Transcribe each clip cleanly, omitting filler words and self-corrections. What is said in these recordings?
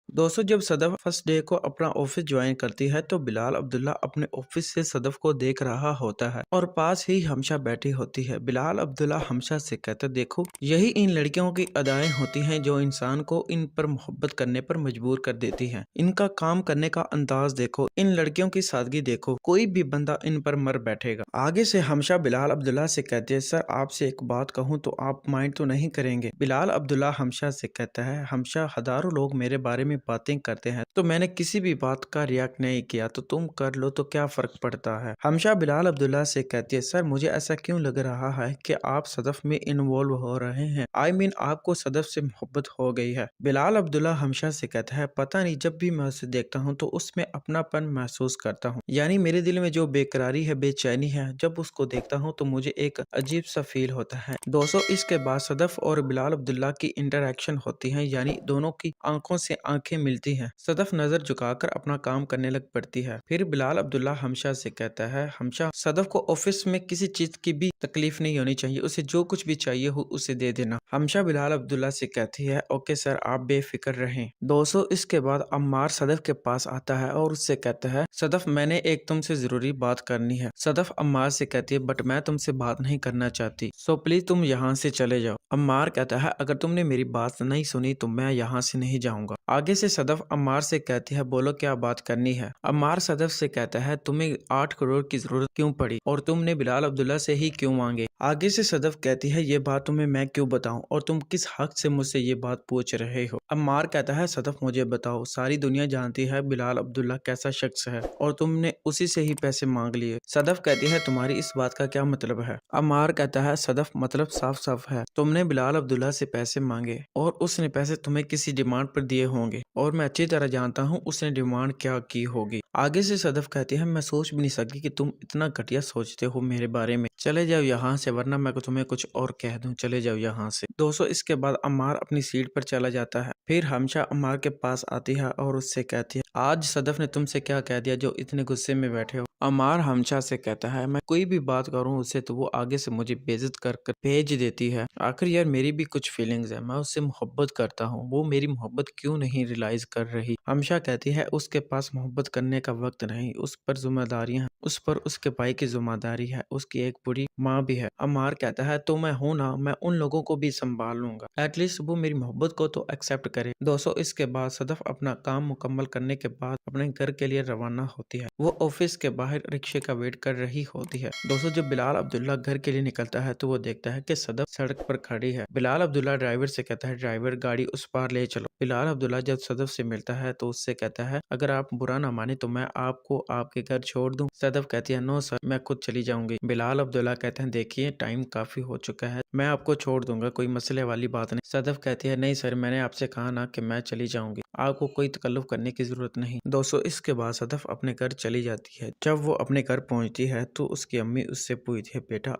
दोस्तों, जब Sadaf first day को अपना ऑफिस ज्वाइन करती है तो बिलाल अब्दुल्ला अपने ऑफिस से सदफ को देख रहा होता है और पास ही हमशा बैठी होती है। बिलाल अब्दुल्ला हमशा से कहते, देखो यही इन लड़कियों की अदाएं होती हैं जो इंसान को इन पर मोहब्बत करने पर मजबूर कर देती हैं। इनका काम करने का अंदाज देखो, इन लड़कियों की सादगी देखो, कोई भी बंदा इन पर मर बैठेगा। आगे से हमशा बिलाल अब्दुल्ला से कहते हैं, सर आपसे एक बात कहूँ तो आप माइंड तो नहीं करेंगे? बिलाल अब्दुल्ला हमशा से कहता है, हमशा हजारों लोग मेरे बारे में बातें करते हैं तो मैंने किसी भी बात का रिएक्ट नहीं किया, तो तुम कर लो तो क्या फर्क पड़ता है? हमशा बिलाल अब्दुल्ला से कहती है, सर मुझे ऐसा क्यों लग रहा है कि आप सदफ में इन्वॉल्व हो रहे हैं? आई मीन आपको सदफ से मोहब्बत हो गई है। बिलाल अब्दुल्ला हमशा से कहता है, पता नहीं, जब भी मैं उसे देखता हूँ तो उसमें अपनापन महसूस करता हूँ, यानी मेरे दिल में जो बेकरारी है, बेचैनी है, जब उसको देखता हूँ तो मुझे एक अजीब सा फील होता है। दोस्तों, इसके बाद सदफ और बिलाल अब्दुल्ला की इंटरेक्शन होती है, यानी दोनों की आंखों से आंखें मिलती हैं। सदफ नजर झुकाकर अपना काम करने लग पड़ती है। फिर बिलाल अब्दुल्ला हमशा से कहता है, हमशा सदफ को ऑफिस में किसी चीज की भी तकलीफ नहीं होनी चाहिए, उसे जो कुछ भी चाहिए हो उसे दे देना। हमशा बिलाल अब्दुल्ला से कहती है, ओके सर, आप बेफिक्र रहें। दोस्तों, इसके बाद अम्मार सदफ के पास आता है और उससे कहता है, सदफ मैंने एक तुमसे जरूरी बात करनी है। सदफ अम्मार से कहती है, बट मैं तुमसे बात नहीं करना चाहती, सो प्लीज तुम यहाँ से चले जाओ। अम्मार कहता है, अगर तुमने मेरी बात नहीं सुनी तो मैं यहाँ से नहीं जाऊंगा। आगे से सदफ अम्मार से कहती है, बोलो क्या बात करनी है? अम्मार सदफ से कहता है, तुम्हें 8 करोड़ की जरूरत क्यों पड़ी और तुमने बिलाल अब्दुल्ला से ही क्यों मांगे? आगे से सदफ कहती है, ये बात तुम्हें मैं क्यों बताऊं और तुम किस हक से मुझसे ये बात पूछ रहे हो? अम्मार कहता है, सदफ मुझे बताओ, सारी दुनिया जानती है बिलाल अब्दुल्ला कैसा शख्स है और तुमने उसी से ही पैसे मांग लिए। सदफ कहती है, तुम्हारी इस बात का क्या मतलब है? अम्मार कहता है, सदफ मतलब साफ साफ है, तुमने बिलाल अब्दुल्ला से पैसे मांगे और उसने पैसे तुम्हें किसी डिमांड पर दिए होंगे और मैं अच्छी तरह जानता हूँ उसने डिमांड क्या की होगी। आगे से सदफ कहती है, मैं सोच भी नहीं सकती कि तुम इतना घटिया सोचते हो मेरे बारे में, चले जाओ यहाँ से वरना मैं तुम्हें कुछ और कह दूं, चले जाओ यहाँ से। दोस्तों, इसके बाद अम्मार अपनी सीट पर चला जाता है। फिर हमशा अम्मार के पास आती है और उससे कहती है, आज सदफ ने तुमसे क्या कह दिया जो इतने गुस्से में बैठे हो? अम्मार हमशा से कहता है, मैं कोई भी बात करूं उससे तो वो आगे से मुझे बेइज्जत कर कर भेज देती है। आखिर यार मेरी भी कुछ फीलिंग्स है, मैं उससे मोहब्बत करता हूँ, वो मेरी मोहब्बत क्यों नहीं रियलाइज कर रही? हमशा कहती है, उसके पास मोहब्बत करने का वक्त नहीं, उस पर जिम्मेदारियां हैं, उस पर उसके भाई की जिम्मेदारी है, उसकी एक बुरी माँ भी है। अम्मार कहता है, तो मैं हूं ना, मैं उन लोगों को भी संभाल लूंगा, एटलीस्ट वो मेरी मोहब्बत को तो एक्सेप्ट करे। दोस्तों, इसके बाद सदफ अपना काम मुकम्मल करने के बाद अपने घर के लिए रवाना होती है। वो ऑफिस के बाहर रिक्शे का वेट कर रही होती है। दोस्तों, जब बिलाल अब्दुल्ला घर के लिए निकलता है तो वो देखता है कि सदफ सड़क पर खड़ी है। बिलाल अब्दुल्ला ड्राइवर से कहता है, ड्राइवर गाड़ी उस पार ले चलो। बिलाल अब्दुल्ला जब सदफ से मिलता है तो उससे कहता है, अगर आप बुरा ना माने तो मैं आपको आपके घर छोड़ दूं। सदफ कहती है, नो सर, मैं खुद चली जाऊंगी। बिलाल अब्दुल्ला कहते हैं, देखिए टाइम काफी हो चुका है, मैं आपको छोड़ दूंगा, कोई मसले वाली बात नहीं। सदफ कहती है, नहीं सर, मैंने आपसे कहा ना कि मैं चली जाऊंगी, आपको कोई तकल्लुफ करने की जरूरत नहीं। दोस्तों, इसके बाद सदफ अपने घर चली जाती है। जब वो अपने घर पहुंचती है तो उसकी अम्मी उससे पूछती है, बेटा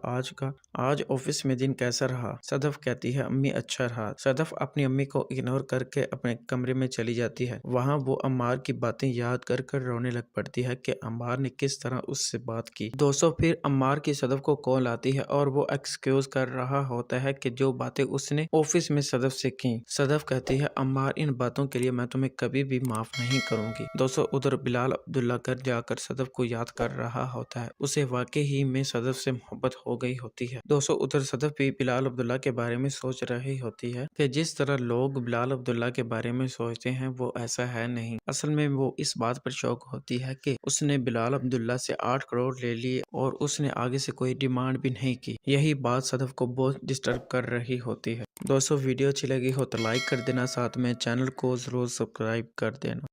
आज ऑफिस में दिन कैसा रहा? सदफ कहती है, अम्मी अच्छा रहा। सदफ अपनी अम्मी को इग्नोर करके अपने कमरे में चली जाती है। वहाँ वो अम्मार की बातें याद कर कर रोने लग पड़ती है कि अम्मार ने किस तरह उससे बात की। दोस्तों, फिर अम्मार की सदफ को कॉल आती है और वो एक्सक्यूज कर रहा होता है कि जो बातें उसने ऑफिस में सदफ से की। सदफ कहती है, अम्मार, इन बातों के लिए मैं तुम्हें कभी भी माफ नहीं करूंगी। दोस्तों, उधर बिलाल अब्दुल्ला घर जाकर सदफ को याद कर रहा होता है, उसे वाकई ही में सदफ से मोहब्बत हो गई होती है। दोस्तों, उधर सदफ भी बिलाल अब्दुल्ला के बारे में सोच रही होती है कि जिस तरह लोग बिलाल अब्दुल्ला के बारे में सोचते हैं वो ऐसा है नहीं। असल में वो इस बात पर शौक होती है कि उसने बिलाल अब्दुल्ला से 8 करोड़ ले लिए और उसने आगे से कोई डिमांड भी नहीं की। यही बात सदफ को बहुत डिस्टर्ब कर रही होती है। दोस्तों, वीडियो अच्छी लगी हो तो लाइक कर देना, साथ में चैनल को जरूर सब्सक्राइब कर देना।